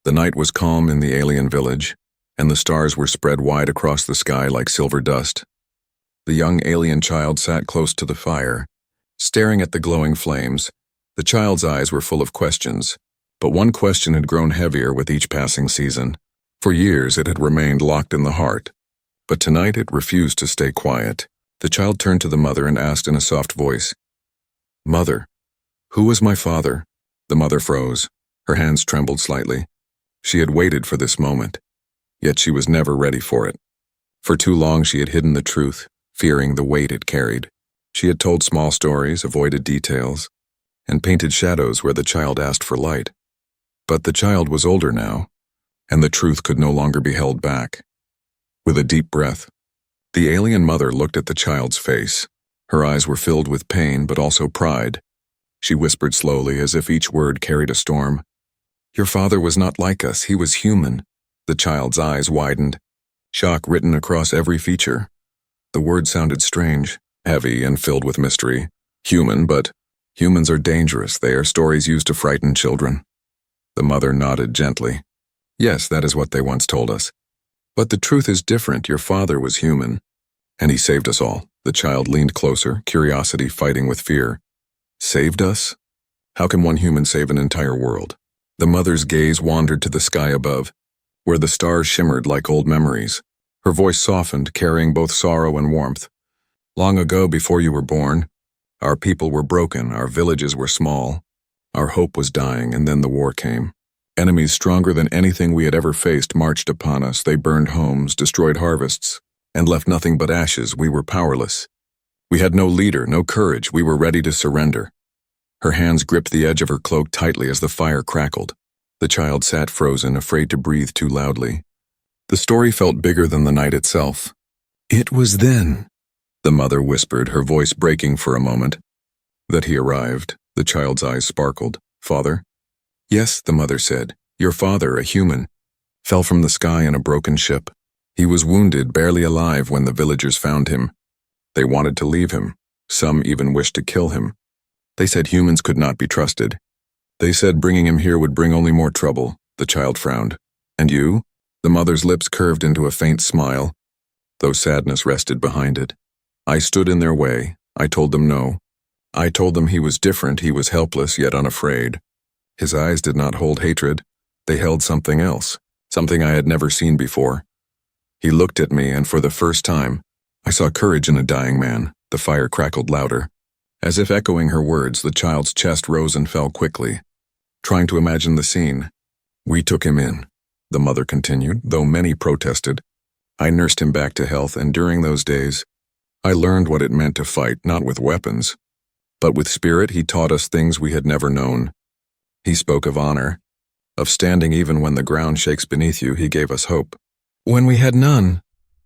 The night was calm in the alien village, and the stars were spread wide across the sky like silver dust. The young alien child sat close to the fire, staring at the glowing flames. The child's eyes were full of questions, but one question had grown heavier with each passing season. For years it had remained locked in the heart, but tonight it refused to stay quiet. The child turned to the mother and asked in a soft voice, "Mother, who was my father?" The mother froze. Her hands trembled slightly. She had waited for this moment, yet she was never ready for it. For too long she had hidden the truth, fearing the weight it carried. She had told small stories, avoided details, and painted shadows where the child asked for light. But the child was older now, and the truth could no longer be held back. With a deep breath, the alien mother looked at the child's face. Her eyes were filled with pain but also pride. She whispered slowly, as if each word carried a storm, "Your father was not like us, he was human." The child's eyes widened, shock written across every feature. The word sounded strange, heavy, and filled with mystery. Human, but humans are dangerous. They are stories used to frighten children. The mother nodded gently. "Yes, that is what they once told us. But the truth is different. Your father was human, and he saved us all." The child leaned closer, curiosity fighting with fear. "Saved us? How can one human save an entire world?" The mother's gaze wandered to the sky above, where the stars shimmered like old memories. Her voice softened, carrying both sorrow and warmth. "Long ago, before you were born, our people were broken, our villages were small. Our hope was dying, and then the war came. Enemies stronger than anything we had ever faced marched upon us. They burned homes, destroyed harvests, and left nothing but ashes. We were powerless. We had no leader, no courage. We were ready to surrender." Her hands gripped the edge of her cloak tightly as the fire crackled. The child sat frozen, afraid to breathe too loudly. The story felt bigger than the night itself. "It was then," the mother whispered, her voice breaking for a moment, "that he arrived." The child's eyes sparkled. "Father?" "Yes," the mother said. "Your father, a human, fell from the sky in a broken ship. He was wounded, barely alive, when the villagers found him. They wanted to leave him. Some even wished to kill him. They said humans could not be trusted. They said bringing him here would bring only more trouble." The child frowned. "And you?" The mother's lips curved into a faint smile, though sadness rested behind it. "I stood in their way. I told them no. I told them he was different, he was helpless yet unafraid." His eyes did not hold hatred. They held something else, something I had never seen before. He looked at me, and for the first time, I saw courage in a dying man. The fire crackled louder. As if echoing her words, the child's chest rose and fell quickly. Trying to imagine the scene. "We took him in," the mother continued, though many protested. "I nursed him back to health, and during those days, I learned what it meant to fight, not with weapons, but with spirit. He taught us things we had never known. He spoke of honor, of standing even when the ground shakes beneath you. He gave us hope. When we had none."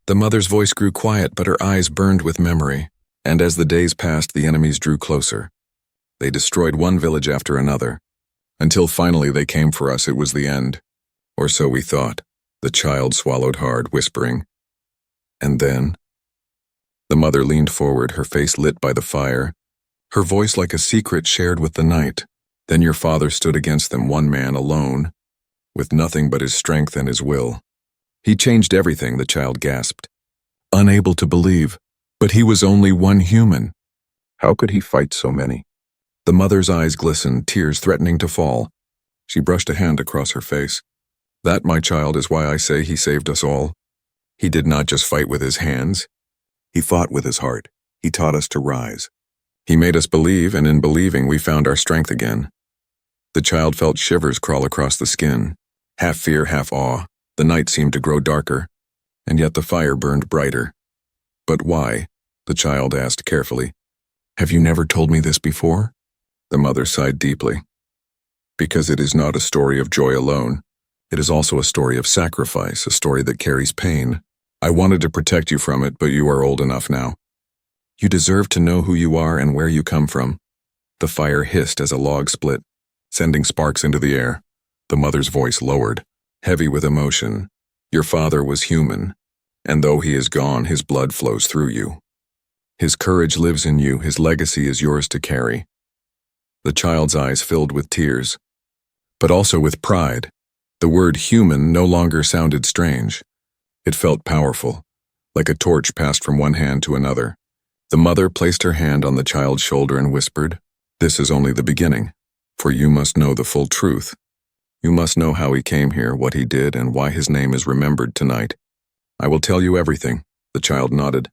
The mother's voice grew quiet, but her eyes burned with memory. And as the days passed, the enemies drew closer. They destroyed one village after another, until finally they came for us. It was the end. Or so we thought. The child swallowed hard, whispering, "And then?" The mother leaned forward, her face lit by the fire, her voice like a secret shared with the night. "Then your father stood against them, one man, alone, with nothing but his strength and his will. He changed everything," the child gasped, unable to believe. "But he was only one human. How could he fight so many?" The mother's eyes glistened, tears threatening to fall. She brushed a hand across her face. "That, my child, is why I say he saved us all. He did not just fight with his hands. He fought with his heart. He taught us to rise. He made us believe, and in believing we found our strength again." The child felt shivers crawl across the skin, half fear, half awe. The night seemed to grow darker, and yet the fire burned brighter. "But why?" the child asked carefully. "Have you never told me this before?" The mother sighed deeply. "Because it is not a story of joy alone. It is also a story of sacrifice, a story that carries pain. I wanted to protect you from it, but you are old enough now. You deserve to know who you are and where you come from." The fire hissed as a log split, sending sparks into the air. The mother's voice lowered, heavy with emotion. "Your father was human. And though he is gone, his blood flows through you. His courage lives in you, his legacy is yours to carry." The child's eyes filled with tears, but also with pride. The word human no longer sounded strange. It felt powerful, like a torch passed from one hand to another. The mother placed her hand on the child's shoulder and whispered, "This is only the beginning, for you must know the full truth. You must know how he came here, what he did, and why his name is remembered tonight. I will tell you everything." The child nodded.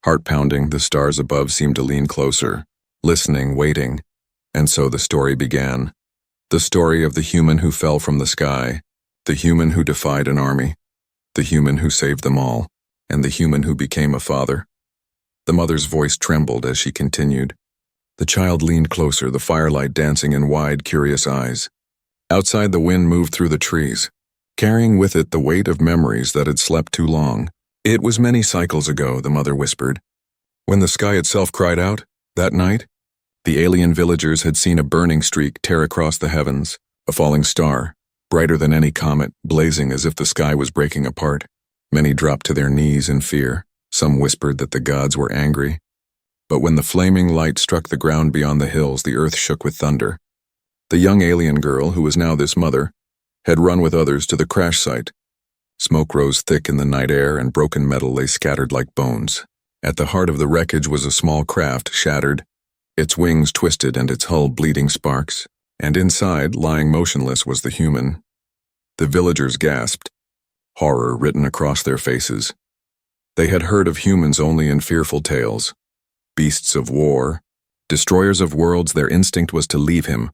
Heart pounding, the stars above seemed to lean closer, listening, waiting. And so the story began. The story of the human who fell from the sky, the human who defied an army, the human who saved them all, and the human who became a father. The mother's voice trembled as she continued. The child leaned closer, the firelight dancing in wide, curious eyes. Outside, the wind moved through the trees, carrying with it the weight of memories that had slept too long. "It was many cycles ago," the mother whispered. "When the sky itself cried out, that night, the alien villagers had seen a burning streak tear across the heavens, a falling star, brighter than any comet, blazing as if the sky was breaking apart. Many dropped to their knees in fear. Some whispered that the gods were angry. But when the flaming light struck the ground beyond the hills, the earth shook with thunder. The young alien girl, who was now this mother, had run with others to the crash site. Smoke rose thick in the night air, and broken metal lay scattered like bones. At the heart of the wreckage was a small craft, shattered, its wings twisted and its hull bleeding sparks, and inside, lying motionless, was the human. The villagers gasped, horror written across their faces. They had heard of humans only in fearful tales. Beasts of war, destroyers of worlds, their instinct was to leave him.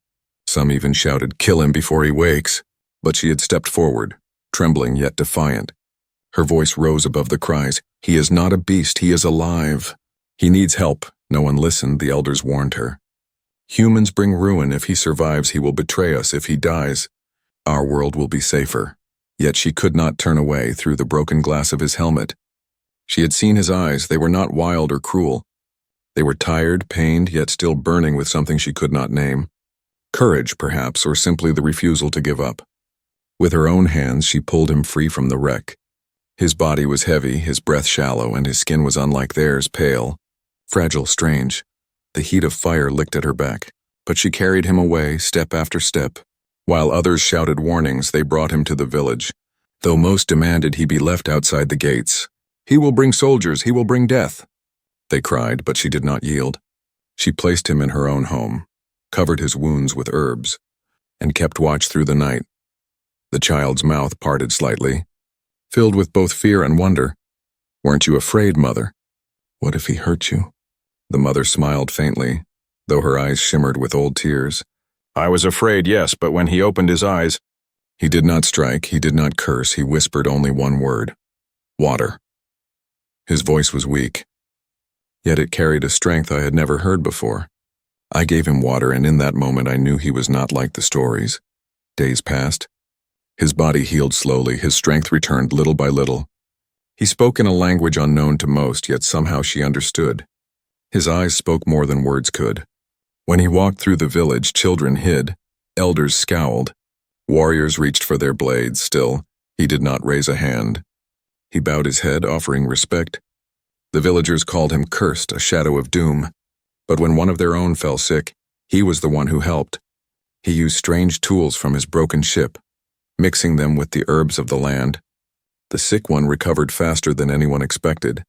Some even shouted, "Kill him before he wakes." But she had stepped forward, trembling yet defiant. Her voice rose above the cries. "He is not a beast, he is alive. He needs help." No one listened, the elders warned her. "Humans bring ruin. If he survives, he will betray us. If he dies, our world will be safer." Yet she could not turn away through the broken glass of his helmet. She had seen his eyes. They were not wild or cruel. They were tired, pained, yet still burning with something she could not name. Courage, perhaps, or simply the refusal to give up. With her own hands, she pulled him free from the wreck. His body was heavy, his breath shallow, and his skin was unlike theirs, pale, fragile, strange. The heat of fire licked at her back, but she carried him away, step after step. While others shouted warnings, they brought him to the village, though most demanded he be left outside the gates. "He will bring soldiers, he will bring death," they cried, but she did not yield. She placed him in her own home, covered his wounds with herbs, and kept watch through the night. The child's mouth parted slightly, filled with both fear and wonder. "Weren't you afraid, Mother? What if he hurt you?" The mother smiled faintly, though her eyes shimmered with old tears. "I was afraid, yes, but when he opened his eyes—" He did not strike, he did not curse, he whispered only one word: "Water." His voice was weak, yet it carried a strength I had never heard before. I gave him water, and in that moment I knew he was not like the stories. Days passed. His body healed slowly, his strength returned little by little. He spoke in a language unknown to most, yet somehow she understood. His eyes spoke more than words could. When he walked through the village, children hid, elders scowled, warriors reached for their blades. Still, he did not raise a hand. He bowed his head, offering respect. The villagers called him cursed, a shadow of doom. But when one of their own fell sick, he was the one who helped. He used strange tools from his broken ship, mixing them with the herbs of the land. The sick one recovered faster than anyone expected,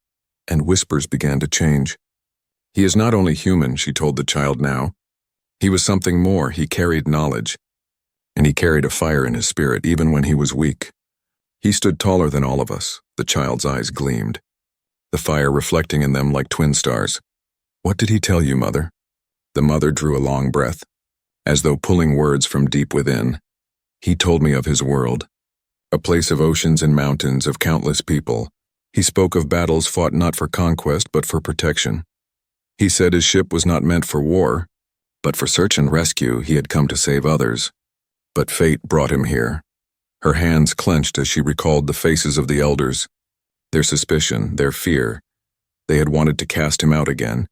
and whispers began to change. "He is not only human," she told the child now. "He was something more. He carried knowledge, and he carried a fire in his spirit even when he was weak. He stood taller than all of us." The child's eyes gleamed, the fire reflecting in them like twin stars. "What did he tell you, Mother?" The mother drew a long breath, as though pulling words from deep within. "He told me of his world, a place of oceans and mountains, of countless people. He spoke of battles fought not for conquest but for protection. He said his ship was not meant for war, but for search and rescue. He had come to save others. But fate brought him here." Her hands clenched as she recalled the faces of the elders, their suspicion, their fear. They had wanted to cast him out again,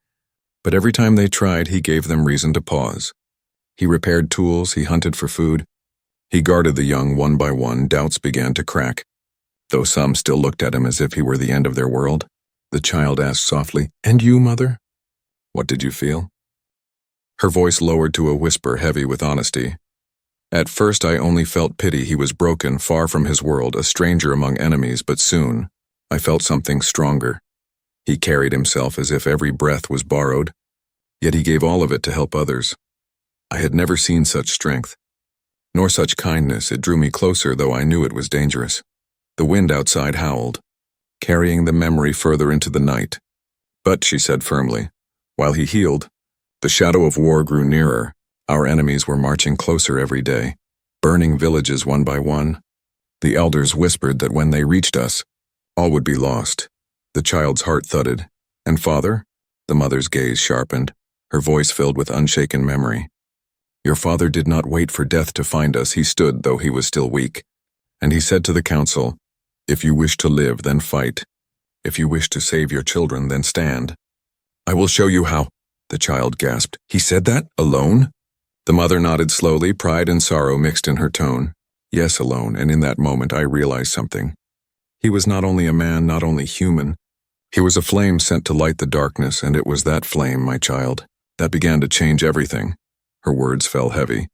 but every time they tried, he gave them reason to pause. He repaired tools, he hunted for food. He guarded the young one by one. Doubts began to crack, though some still looked at him as if he were the end of their world. The child asked softly, "And you, Mother? What did you feel?" Her voice lowered to a whisper heavy with honesty. At first I only felt pity. He was broken, far from his world, a stranger among enemies, but soon I felt something stronger. He carried himself as if every breath was borrowed, yet he gave all of it to help others. I had never seen such strength, nor such kindness. It drew me closer, though I knew it was dangerous. The wind outside howled, carrying the memory further into the night. But, she said firmly, while he healed, the shadow of war grew nearer. Our enemies were marching closer every day, burning villages one by one. The elders whispered that when they reached us, all would be lost. The child's heart thudded. And father? The mother's gaze sharpened, her voice filled with unshaken memory. Your father did not wait for death to find us. He stood, though he was still weak. And he said to the council, if you wish to live, then fight. If you wish to save your children, then stand. I will show you how, the child gasped. He said that? Alone? The mother nodded slowly, pride and sorrow mixed in her tone. Yes, alone, and in that moment I realized something. He was not only a man, not only human. He was a flame sent to light the darkness, and it was that flame, my child, that began to change everything. Her words fell heavy,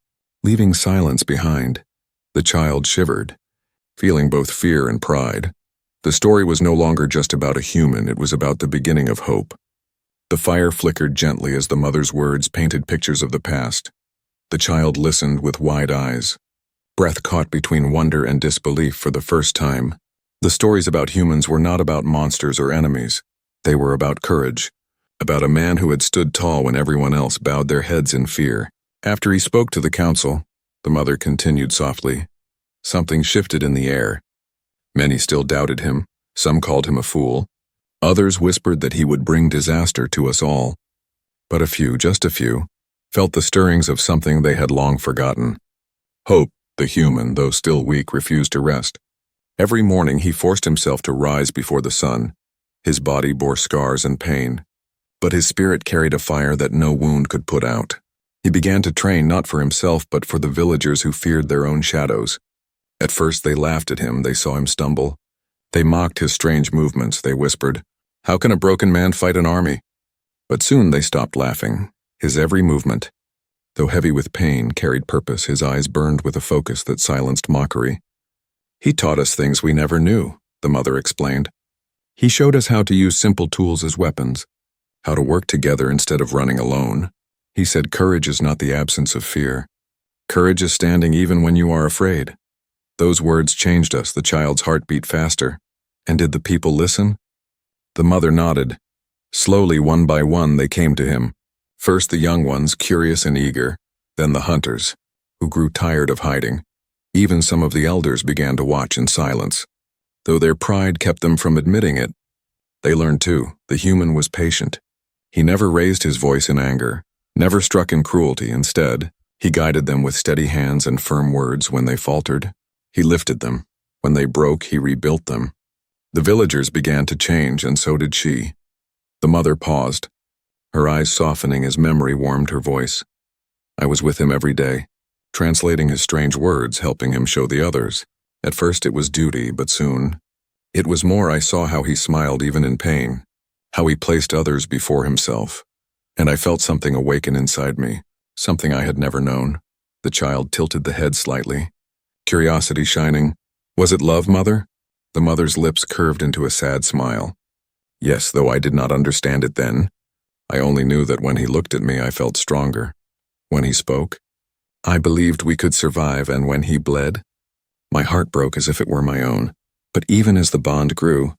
leaving silence behind. The child shivered, feeling both fear and pride. The story was no longer just about a human, it was about the beginning of hope. The fire flickered gently as the mother's words painted pictures of the past. The child listened with wide eyes, breath caught between wonder and disbelief for the first time. The stories about humans were not about monsters or enemies. They were about courage, about a man who had stood tall when everyone else bowed their heads in fear. After he spoke to the council, the mother continued softly. Something shifted in the air. Many still doubted him. Some called him a fool. Others whispered that he would bring disaster to us all. But a few, just a few, felt the stirrings of something they had long forgotten. Hope, the human, though still weak, refused to rest. Every morning he forced himself to rise before the sun. His body bore scars and pain, but his spirit carried a fire that no wound could put out. He began to train not for himself but for the villagers who feared their own shadows. At first they laughed at him, they saw him stumble. They mocked his strange movements, they whispered, "How can a broken man fight an army?" But soon they stopped laughing. His every movement, though heavy with pain, carried purpose. His eyes burned with a focus that silenced mockery. He taught us things we never knew, the mother explained. He showed us how to use simple tools as weapons, how to work together instead of running alone. He said courage is not the absence of fear. Courage is standing even when you are afraid. Those words changed us. The child's heart beat faster. And did the people listen? The mother nodded. Slowly, one by one, they came to him. First the young ones, curious and eager, then the hunters, who grew tired of hiding. Even some of the elders began to watch in silence. Though their pride kept them from admitting it, they learned too, the human was patient. He never raised his voice in anger, never struck in cruelty. Instead, he guided them with steady hands and firm words. When they faltered, he lifted them. When they broke, he rebuilt them. The villagers began to change, and so did she. The mother paused, her eyes softening as memory warmed her voice. I was with him every day, translating his strange words, helping him show the others. At first it was duty, but soon it was more. I saw how he smiled even in pain, how he placed others before himself. And I felt something awaken inside me, something I had never known. The child tilted the head slightly, curiosity shining. Was it love, mother? The mother's lips curved into a sad smile. Yes, though I did not understand it then. I only knew that when he looked at me, I felt stronger. When he spoke, I believed we could survive, and when he bled, my heart broke as if it were my own. But even as the bond grew,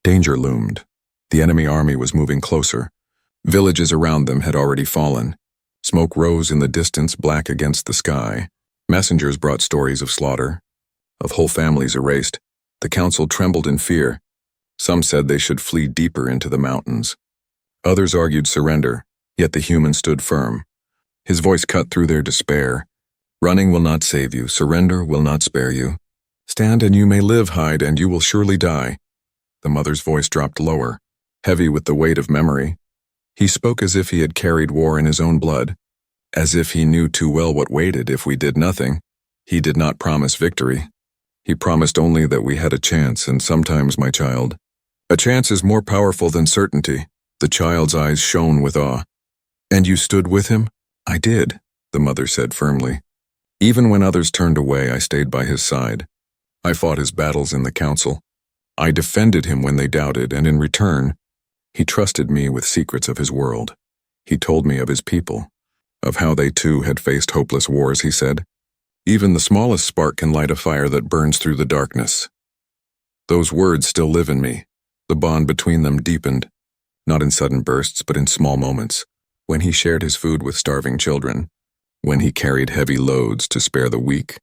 danger loomed. The enemy army was moving closer. Villages around them had already fallen. Smoke rose in the distance, black against the sky. Messengers brought stories of slaughter, of whole families erased. The council trembled in fear. Some said they should flee deeper into the mountains. Others argued surrender, yet the human stood firm. His voice cut through their despair. Running will not save you, surrender will not spare you. Stand and you may live, hide and you will surely die. The mother's voice dropped lower, heavy with the weight of memory. He spoke as if he had carried war in his own blood, as if he knew too well what waited if we did nothing. He did not promise victory. He promised only that we had a chance, and sometimes, my child, a chance is more powerful than certainty. The child's eyes shone with awe. And you stood with him? I did, the mother said firmly. Even when others turned away, I stayed by his side. I fought his battles in the council. I defended him when they doubted, and in return, he trusted me with secrets of his world. He told me of his people, of how they too had faced hopeless wars, he said. Even the smallest spark can light a fire that burns through the darkness. Those words still live in me. The bond between them deepened, not in sudden bursts, but in small moments, when he shared his food with starving children, when he carried heavy loads to spare the weak,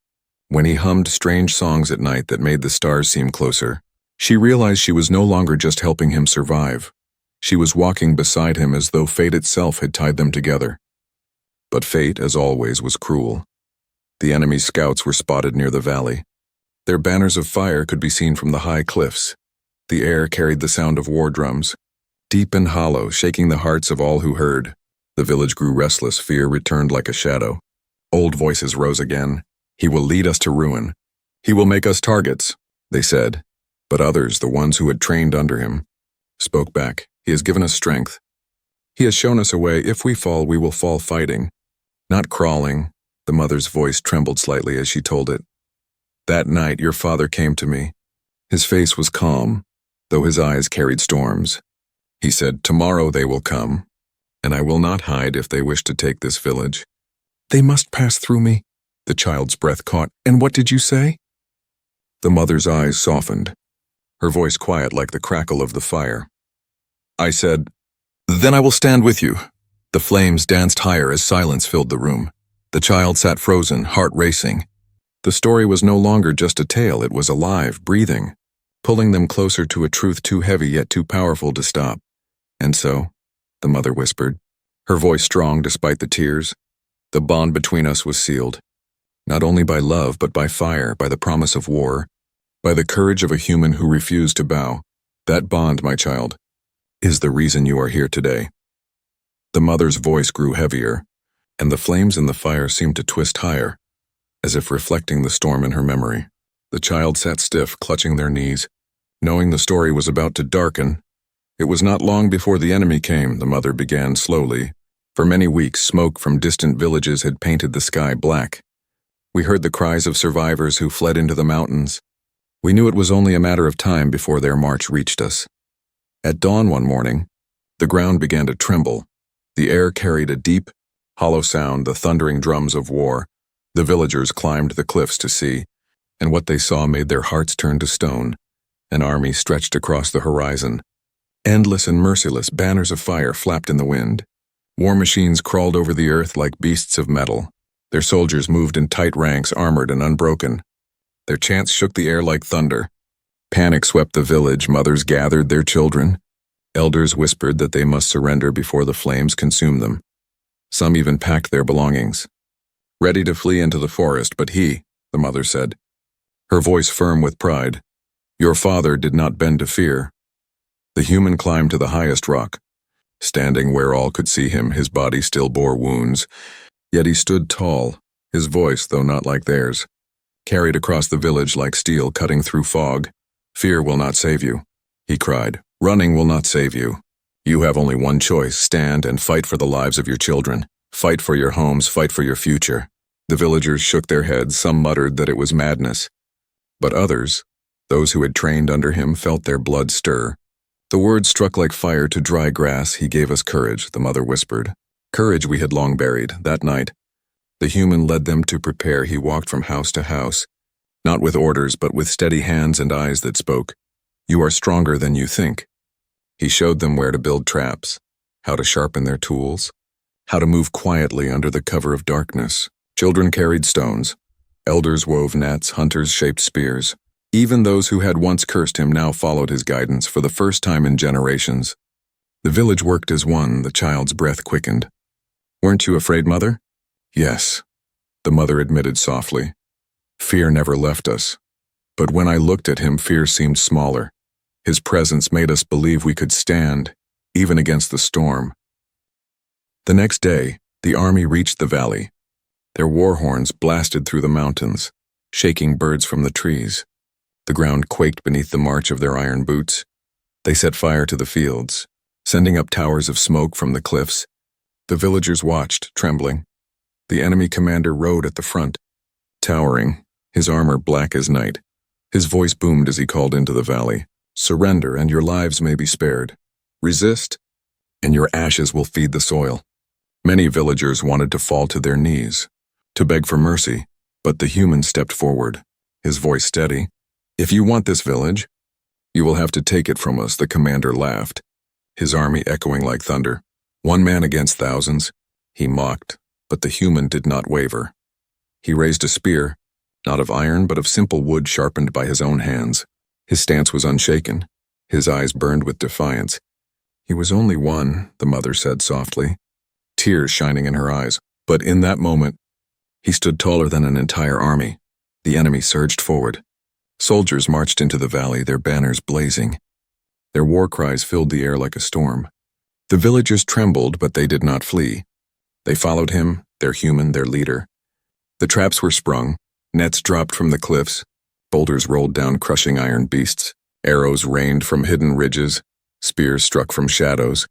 when he hummed strange songs at night that made the stars seem closer. She realized she was no longer just helping him survive. She was walking beside him as though fate itself had tied them together. But fate, as always, was cruel. The enemy's scouts were spotted near the valley. Their banners of fire could be seen from the high cliffs. The air carried the sound of war drums, deep and hollow, shaking the hearts of all who heard. The village grew restless, fear returned like a shadow. Old voices rose again. He will lead us to ruin. He will make us targets, they said. But others, the ones who had trained under him, spoke back. He has given us strength. He has shown us a way. If we fall, we will fall fighting, not crawling. The mother's voice trembled slightly as she told it. That night your father came to me. His face was calm, though his eyes carried storms. He said, tomorrow they will come, and I will not hide if they wish to take this village. They must pass through me. The child's breath caught. And what did you say? The mother's eyes softened, her voice quiet like the crackle of the fire. I said, then I will stand with you. The flames danced higher as silence filled the room. The child sat frozen, heart racing. The story was no longer just a tale, it was alive, breathing, pulling them closer to a truth too heavy yet too powerful to stop. And so, the mother whispered, her voice strong despite the tears, the bond between us was sealed, not only by love but by fire, by the promise of war, by the courage of a human who refused to bow. That bond, my child, is the reason you are here today. The mother's voice grew heavier, and the flames in the fire seemed to twist higher, as if reflecting the storm in her memory. The child sat stiff, clutching their knees, knowing the story was about to darken. It was not long before the enemy came, the mother began slowly. For many weeks, smoke from distant villages had painted the sky black. We heard the cries of survivors who fled into the mountains. We knew it was only a matter of time before their march reached us. At dawn one morning, the ground began to tremble. The air carried a deep, hollow sound, the thundering drums of war. The villagers climbed the cliffs to see, and what they saw made their hearts turn to stone. An army stretched across the horizon. Endless and merciless banners of fire flapped in the wind. War machines crawled over the earth like beasts of metal. Their soldiers moved in tight ranks, armored and unbroken. Their chants shook the air like thunder. Panic swept the village. Mothers gathered their children. Elders whispered that they must surrender before the flames consumed them. Some even packed their belongings, ready to flee into the forest. But he, the mother said, her voice firm with pride, your father did not bend to fear. The human climbed to the highest rock. Standing where all could see him, his body still bore wounds. Yet he stood tall, his voice, though not like theirs, carried across the village like steel cutting through fog. Fear will not save you, he cried. Running will not save you. You have only one choice, stand and fight for the lives of your children. Fight for your homes, fight for your future. The villagers shook their heads, some muttered that it was madness. But others, those who had trained under him, felt their blood stir. The words struck like fire to dry grass. He gave us courage, the mother whispered. Courage we had long buried. That night, the human led them to prepare. He walked from house to house, not with orders, but with steady hands and eyes that spoke. You are stronger than you think. He showed them where to build traps, how to sharpen their tools, how to move quietly under the cover of darkness. Children carried stones. Elders wove nets, hunters shaped spears. Even those who had once cursed him now followed his guidance for the first time in generations. The village worked as one. The child's breath quickened. Weren't you afraid, mother? Yes, the mother admitted softly. Fear never left us. But when I looked at him, fear seemed smaller. His presence made us believe we could stand, even against the storm. The next day, the army reached the valley. Their war horns blasted through the mountains, shaking birds from the trees. The ground quaked beneath the march of their iron boots. They set fire to the fields, sending up towers of smoke from the cliffs. The villagers watched, trembling. The enemy commander rode at the front, Towering, his armor black as night, his voice boomed as he called into the valley. Surrender, and your lives may be spared. Resist, and your ashes will feed the soil. Many villagers wanted to fall to their knees, to beg for mercy, but the human stepped forward, his voice steady. If you want this village, you will have to take it from us, the commander laughed, his army echoing like thunder. One man against thousands, he mocked, but the human did not waver. He raised a spear, not of iron but of simple wood sharpened by his own hands. His stance was unshaken, his eyes burned with defiance. He was only one, the mother said softly, tears shining in her eyes, but in that moment, he stood taller than an entire army. The enemy surged forward. Soldiers marched into the valley, their banners blazing. Their war cries filled the air like a storm. The villagers trembled, but they did not flee. They followed him, their human, their leader. The traps were sprung, nets dropped from the cliffs, boulders rolled down crushing iron beasts, arrows rained from hidden ridges, spears struck from shadows.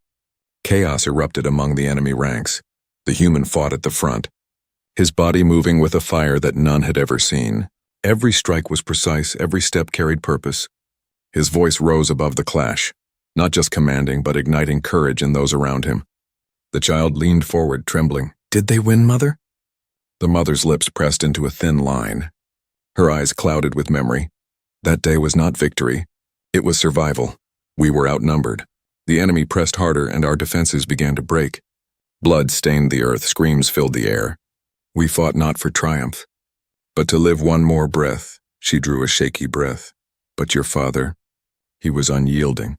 Chaos erupted among the enemy ranks. The human fought at the front, his body moving with a fire that none had ever seen. Every strike was precise, every step carried purpose. His voice rose above the clash, not just commanding but igniting courage in those around him. The child leaned forward, trembling. Did they win, Mother? The mother's lips pressed into a thin line. Her eyes clouded with memory. That day was not victory. It was survival. We were outnumbered. The enemy pressed harder and our defenses began to break. Blood stained the earth, screams filled the air. We fought not for triumph, but to live one more breath. She drew a shaky breath. But your father, he was unyielding.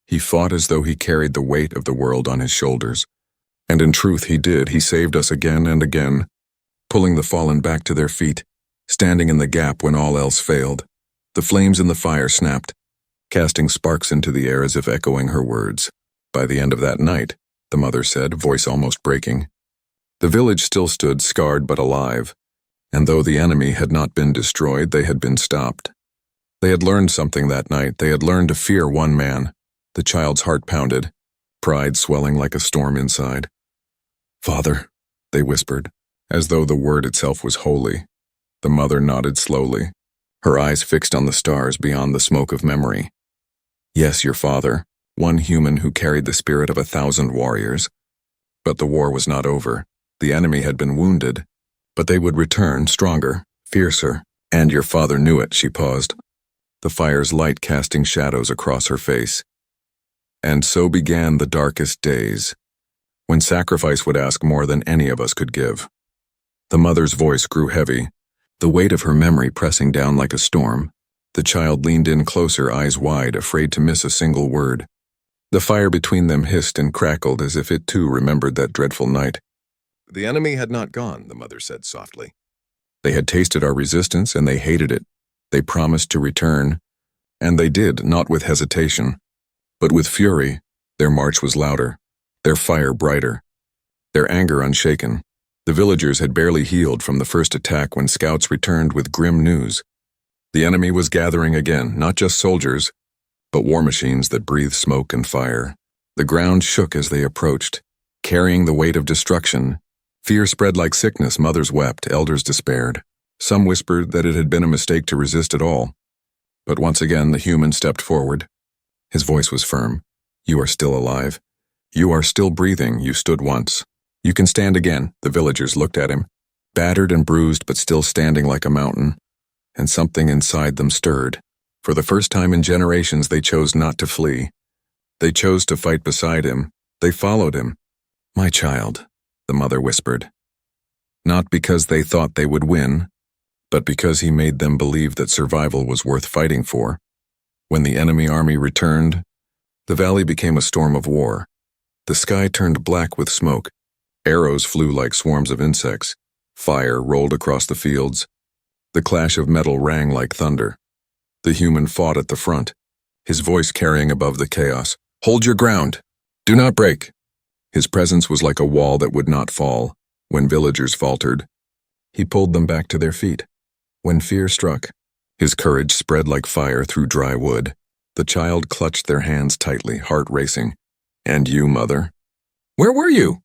He fought as though he carried the weight of the world on his shoulders. And in truth he did. He saved us again and again, pulling the fallen back to their feet, standing in the gap when all else failed. The flames in the fire snapped, casting sparks into the air as if echoing her words. By the end of that night, the mother said, voice almost breaking, the village still stood scarred but alive, and though the enemy had not been destroyed, they had been stopped. They had learned something that night. They had learned to fear one man. The child's heart pounded, pride swelling like a storm inside. Father, they whispered, as though the word itself was holy. The mother nodded slowly, her eyes fixed on the stars beyond the smoke of memory. Yes, your father, one human who carried the spirit of 1,000 warriors. But the war was not over. The enemy had been wounded, but they would return stronger, fiercer, and your father knew it, she paused, the fire's light casting shadows across her face. And so began the darkest days, when sacrifice would ask more than any of us could give. The mother's voice grew heavy, the weight of her memory pressing down like a storm. The child leaned in closer, eyes wide, afraid to miss a single word. The fire between them hissed and crackled as if it too remembered that dreadful night. The enemy had not gone, the mother said softly. They had tasted our resistance and they hated it. They promised to return, and they did, not with hesitation, but with fury. Their march was louder, their fire brighter, their anger unshaken. The villagers had barely healed from the first attack when scouts returned with grim news. The enemy was gathering again, not just soldiers, but war machines that breathed smoke and fire. The ground shook as they approached, carrying the weight of destruction. Fear spread like sickness. Mothers wept, elders despaired. Some whispered that it had been a mistake to resist at all. But once again the human stepped forward. His voice was firm. You are still alive. You are still breathing. You stood once. You can stand again. The villagers looked at him, battered and bruised but still standing like a mountain. And something inside them stirred. For the first time in generations they chose not to flee. They chose to fight beside him. They followed him. My child, the mother whispered. Not because they thought they would win, but because he made them believe that survival was worth fighting for. When the enemy army returned, the valley became a storm of war. The sky turned black with smoke. Arrows flew like swarms of insects. Fire rolled across the fields. The clash of metal rang like thunder. The human fought at the front, his voice carrying above the chaos. Hold your ground. Do not break. His presence was like a wall that would not fall. When villagers faltered, he pulled them back to their feet. When fear struck, his courage spread like fire through dry wood. The child clutched their hands tightly, heart racing. And you, mother? Where were you?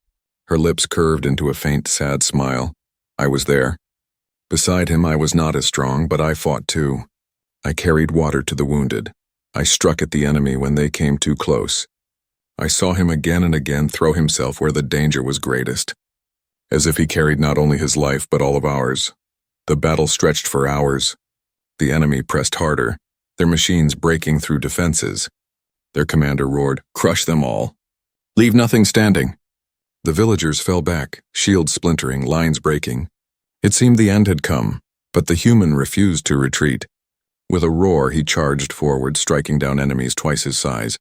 Her lips curved into a faint, sad smile. I was there. Beside him I was not as strong, but I fought too. I carried water to the wounded. I struck at the enemy when they came too close. I saw him again and again throw himself where the danger was greatest, as if he carried not only his life but all of ours. The battle stretched for hours. The enemy pressed harder, their machines breaking through defenses. Their commander roared, "Crush them all. Leave nothing standing." The villagers fell back, shields splintering, lines breaking. It seemed the end had come, but the human refused to retreat. With a roar, he charged forward, striking down enemies twice his size.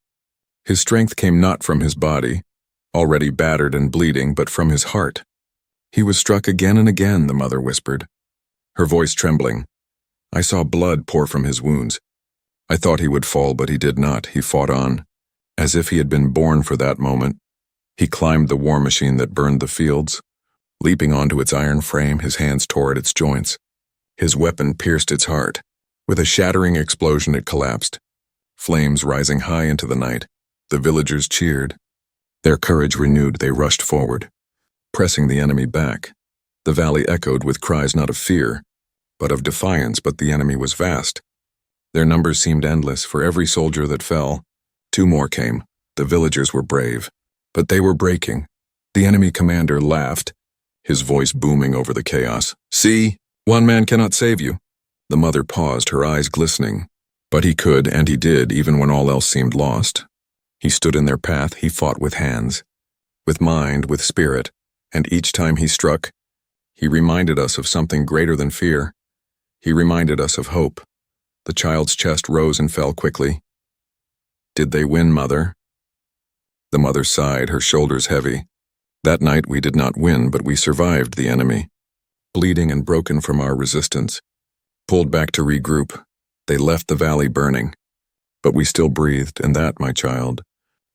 His strength came not from his body, already battered and bleeding, but from his heart. He was struck again and again, the mother whispered, her voice trembling. I saw blood pour from his wounds. I thought he would fall, but he did not. He fought on, as if he had been born for that moment. He climbed the war machine that burned the fields. Leaping onto its iron frame, his hands tore at its joints. His weapon pierced its heart. With a shattering explosion, it collapsed. Flames rising high into the night. The villagers cheered. Their courage renewed, they rushed forward, pressing the enemy back. The valley echoed with cries not of fear, but of defiance, but the enemy was vast. Their numbers seemed endless. For every soldier that fell, 2 more came. The villagers were brave, but they were breaking. The enemy commander laughed, his voice booming over the chaos. See, 1 man cannot save you. The mother paused, her eyes glistening. But he could, and he did, even when all else seemed lost. He stood in their path, he fought with hands, with mind, with spirit, and each time he struck, he reminded us of something greater than fear. He reminded us of hope. The child's chest rose and fell quickly. Did they win, Mother? The mother sighed, her shoulders heavy. That night we did not win, but we survived the enemy. Bleeding and broken from our resistance, pulled back to regroup, they left the valley burning. But we still breathed, and that, my child,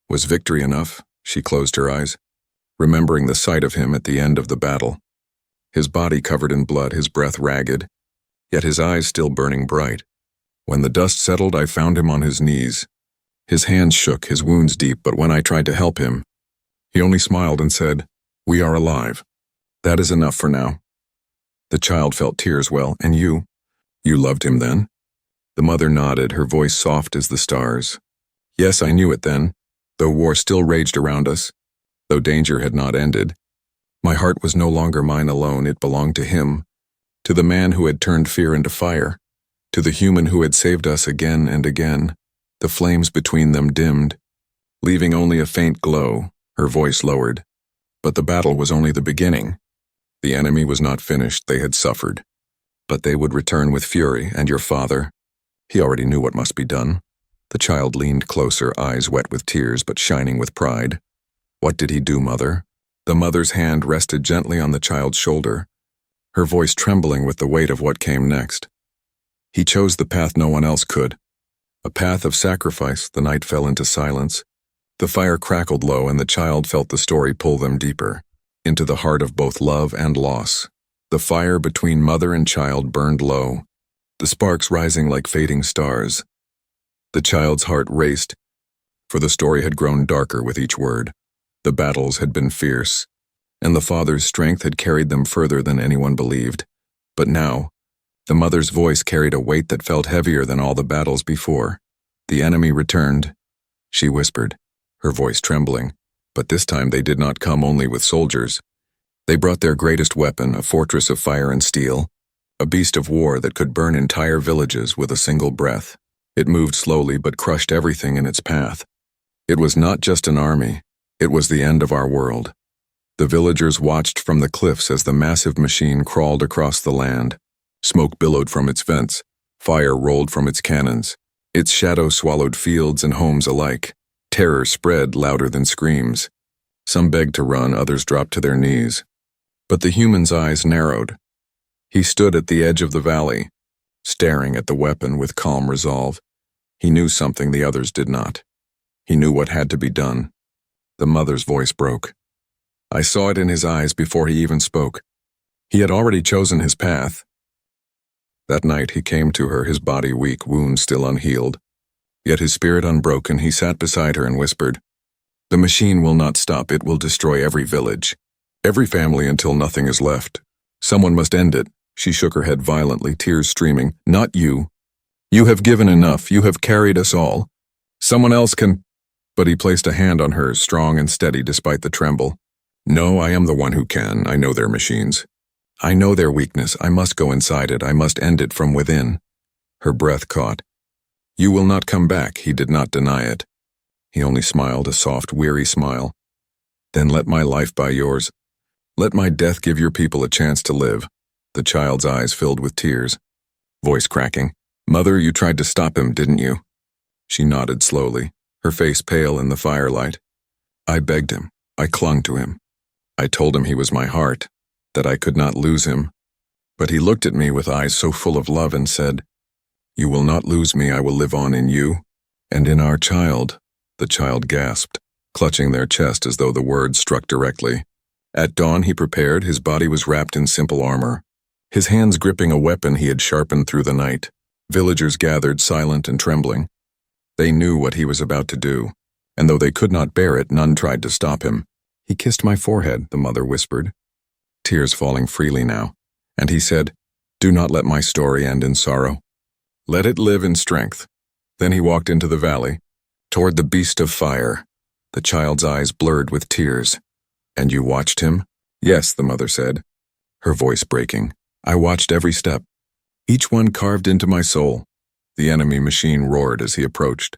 was victory enough. She closed her eyes, remembering the sight of him at the end of the battle. His body covered in blood, his breath ragged, yet his eyes still burning bright. When the dust settled, I found him on his knees. His hands shook, his wounds deep, but when I tried to help him, he only smiled and said, "We are alive. That is enough for now." The child felt tears. Well, and you? You loved him then? The mother nodded, her voice soft as the stars. Yes, I knew it then, though war still raged around us, though danger had not ended. My heart was no longer mine alone, it belonged to him, to the man who had turned fear into fire, to the human who had saved us again and again. The flames between them dimmed, leaving only a faint glow. Her voice lowered. But the battle was only the beginning. The enemy was not finished, they had suffered. But they would return with fury, and your father, he already knew what must be done. The child leaned closer, eyes wet with tears but shining with pride. What did he do, Mother? The mother's hand rested gently on the child's shoulder, her voice trembling with the weight of what came next. He chose the path no one else could, a path of sacrifice. The night fell into silence. The fire crackled low, and the child felt the story pull them deeper, into the heart of both love and loss. The fire between mother and child burned low, the sparks rising like fading stars. The child's heart raced, for the story had grown darker with each word. The battles had been fierce, and the father's strength had carried them further than anyone believed. But now, the mother's voice carried a weight that felt heavier than all the battles before. The enemy returned, she whispered, her voice trembling. But this time they did not come only with soldiers. They brought their greatest weapon, a fortress of fire and steel, a beast of war that could burn entire villages with a single breath. It moved slowly but crushed everything in its path. It was not just an army, it was the end of our world. The villagers watched from the cliffs as the massive machine crawled across the land. Smoke billowed from its vents, fire rolled from its cannons. Its shadow swallowed fields and homes alike. Terror spread louder than screams. Some begged to run, others dropped to their knees. But the human's eyes narrowed. He stood at the edge of the valley, staring at the weapon with calm resolve. He knew something the others did not. He knew what had to be done. The mother's voice broke. I saw it in his eyes before he even spoke. He had already chosen his path. That night he came to her, his body weak, wounds still unhealed. Yet his spirit unbroken, he sat beside her and whispered, "The machine will not stop. It will destroy every village, every family until nothing is left. Someone must end it. She shook her head violently, tears streaming. Not you. You have given enough. You have carried us all. Someone else can. But he placed a hand on hers, strong and steady despite the tremble. No, I am the one who can. I know their machines. I know their weakness. I must go inside it. I must end it from within. Her breath caught. You will not come back. He did not deny it. He only smiled, a soft, weary smile. Then let my life buy yours. Let my death give your people a chance to live. The child's eyes filled with tears. Voice cracking. Mother, you tried to stop him, didn't you? She nodded slowly, her face pale in the firelight. I begged him. I clung to him. I told him he was my heart, that I could not lose him. But he looked at me with eyes so full of love and said, You will not lose me. I will live on in you. And in our child. The child gasped, clutching their chest as though the words struck directly. At dawn he prepared. His body was wrapped in simple armor, his hands gripping a weapon he had sharpened through the night. Villagers gathered, silent and trembling. They knew what he was about to do, and though they could not bear it, none tried to stop him. He kissed my forehead, the mother whispered, tears falling freely now, and he said, Do not let my story end in sorrow. Let it live in strength. Then he walked into the valley, toward the beast of fire. The child's eyes blurred with tears. And you watched him? Yes, the mother said, her voice breaking. I watched every step, each one carved into my soul. The enemy machine roared as he approached.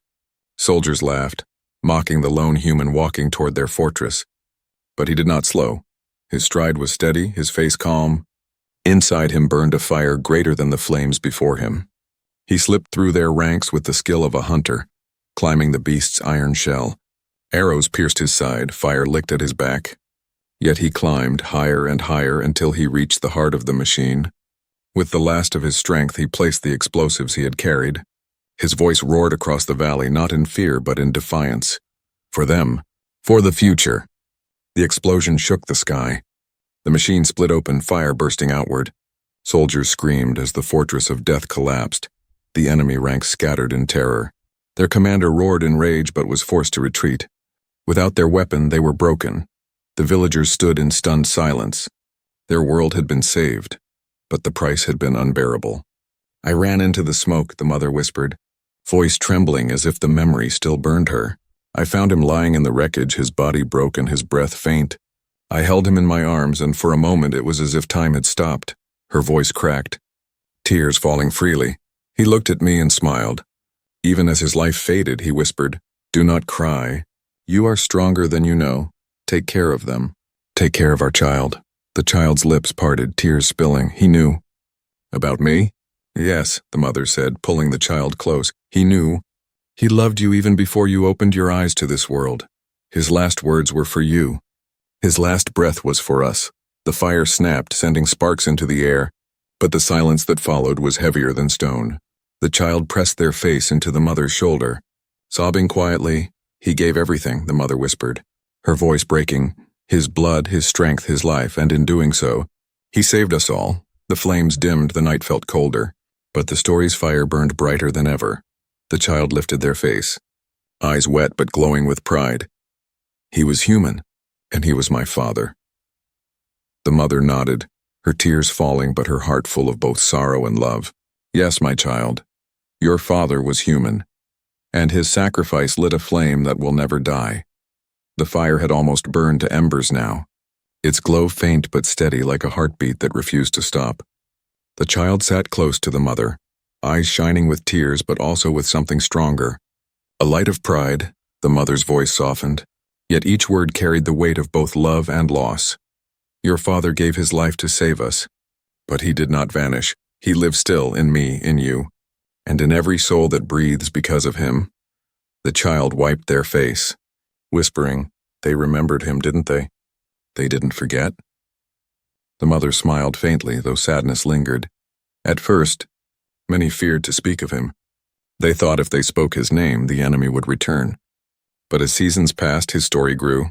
Soldiers laughed, mocking the lone human walking toward their fortress. But he did not slow. His stride was steady, his face calm. Inside him burned a fire greater than the flames before him. He slipped through their ranks with the skill of a hunter, climbing the beast's iron shell. Arrows pierced his side, fire licked at his back. Yet he climbed higher and higher until he reached the heart of the machine. With the last of his strength, he placed the explosives he had carried. His voice roared across the valley, not in fear but in defiance. For them. For the future. The explosion shook the sky. The machine split open, fire bursting outward. Soldiers screamed as the fortress of death collapsed. The enemy ranks scattered in terror. Their commander roared in rage but was forced to retreat. Without their weapon, they were broken. The villagers stood in stunned silence. Their world had been saved, but the price had been unbearable. I ran into the smoke, the mother whispered, voice trembling as if the memory still burned her. I found him lying in the wreckage, his body broken, his breath faint. I held him in my arms, and for a moment it was as if time had stopped. Her voice cracked, tears falling freely. He looked at me and smiled. Even as his life faded, he whispered, Do not cry. You are stronger than you know. Take care of them. Take care of our child. The child's lips parted, tears spilling. He knew. About me? Yes, the mother said, pulling the child close. He knew. He loved you even before you opened your eyes to this world. His last words were for you. His last breath was for us. The fire snapped, sending sparks into the air, but the silence that followed was heavier than stone. The child pressed their face into the mother's shoulder. Sobbing quietly, He gave everything, the mother whispered, her voice breaking, his blood, his strength, his life, and in doing so, he saved us all. The flames dimmed, the night felt colder, but the story's fire burned brighter than ever. The child lifted their face, eyes wet but glowing with pride. He was human, and he was my father. The mother nodded, her tears falling but her heart full of both sorrow and love. Yes, my child, your father was human, and his sacrifice lit a flame that will never die. The fire had almost burned to embers now, its glow faint but steady like a heartbeat that refused to stop. The child sat close to the mother, eyes shining with tears but also with something stronger. A light of pride, the mother's voice softened, yet each word carried the weight of both love and loss. Your father gave his life to save us, but he did not vanish. He lives still in me, in you, and in every soul that breathes because of him. The child wiped their face, whispering, They remembered him, didn't they? They didn't forget? The mother smiled faintly, though sadness lingered. At first, many feared to speak of him. They thought if they spoke his name, the enemy would return. But as seasons passed, his story grew.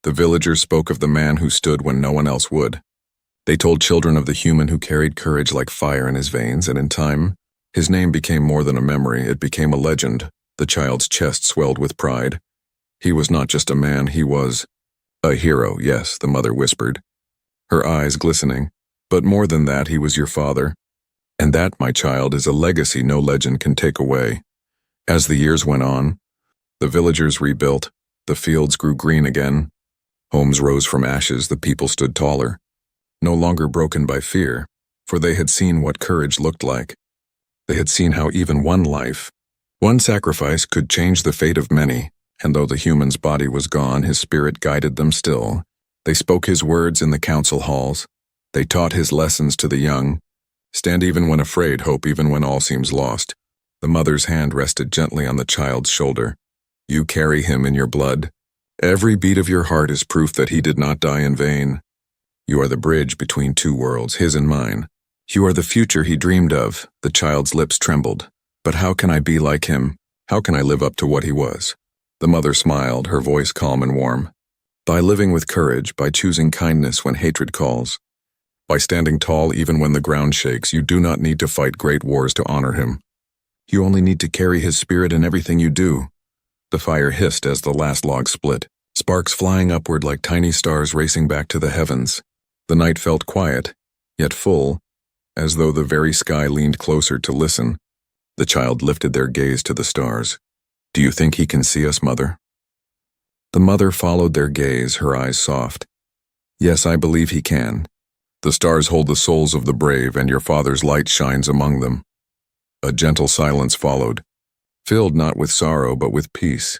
The villagers spoke of the man who stood when no one else would. They told children of the human who carried courage like fire in his veins, and in time, his name became more than a memory, it became a legend. The child's chest swelled with pride. He was not just a man, he was a hero, yes, the mother whispered, her eyes glistening. But more than that, he was your father. And that, my child, is a legacy no legend can take away. As the years went on, the villagers rebuilt, the fields grew green again, homes rose from ashes, the people stood taller, no longer broken by fear, for they had seen what courage looked like. They had seen how even one life, one sacrifice could change the fate of many, and though the human's body was gone, his spirit guided them still. They spoke his words in the council halls. They taught his lessons to the young. Stand even when afraid, hope even when all seems lost. The mother's hand rested gently on the child's shoulder. You carry him in your blood. Every beat of your heart is proof that he did not die in vain. You are the bridge between two worlds, his and mine. You are the future he dreamed of. The child's lips trembled. But how can I be like him? How can I live up to what he was? The mother smiled, her voice calm and warm. By living with courage, by choosing kindness when hatred calls, by standing tall even when the ground shakes, you do not need to fight great wars to honor him. You only need to carry his spirit in everything you do. The fire hissed as the last log split, sparks flying upward like tiny stars racing back to the heavens. The night felt quiet, yet full, as though the very sky leaned closer to listen. The child lifted their gaze to the stars. Do you think he can see us, Mother? The mother followed their gaze, her eyes soft. Yes, I believe he can. The stars hold the souls of the brave, and your father's light shines among them. A gentle silence followed, filled not with sorrow but with peace.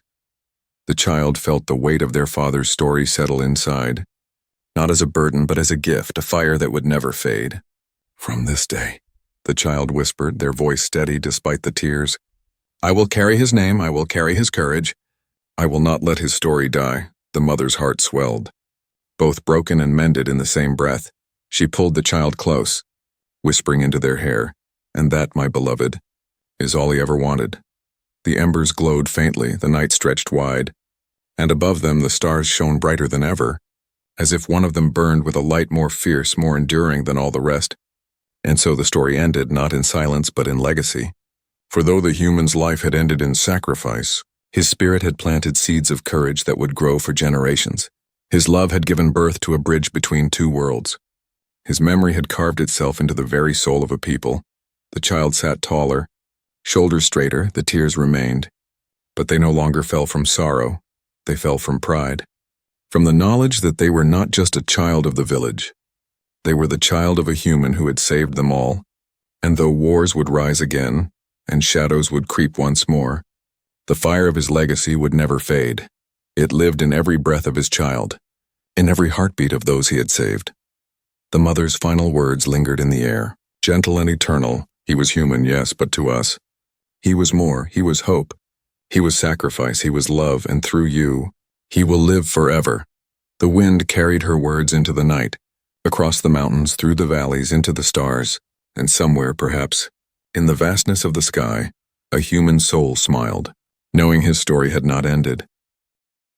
The child felt the weight of their father's story settle inside, not as a burden but as a gift, a fire that would never fade. From this day, the child whispered, their voice steady despite the tears, I will carry his name, I will carry his courage. I will not let his story die. The mother's heart swelled. Both broken and mended in the same breath, she pulled the child close, whispering into their hair, and that, my beloved, is all he ever wanted. The embers glowed faintly, the night stretched wide, and above them the stars shone brighter than ever, as if one of them burned with a light more fierce, more enduring than all the rest. And so the story ended, not in silence but in legacy. For though the human's life had ended in sacrifice, his spirit had planted seeds of courage that would grow for generations. His love had given birth to a bridge between two worlds. His memory had carved itself into the very soul of a people. The child sat taller, shoulders straighter, the tears remained. But they no longer fell from sorrow, they fell from pride. From the knowledge that they were not just a child of the village. They were the child of a human who had saved them all. And though wars would rise again, and shadows would creep once more, the fire of his legacy would never fade. It lived in every breath of his child, in every heartbeat of those he had saved. The mother's final words lingered in the air, gentle and eternal. He was human, yes, but to us, he was more. He was hope. He was sacrifice. He was love, and through you, he will live forever. The wind carried her words into the night, across the mountains, through the valleys, into the stars, and somewhere, perhaps, in the vastness of the sky, a human soul smiled, knowing his story had not ended.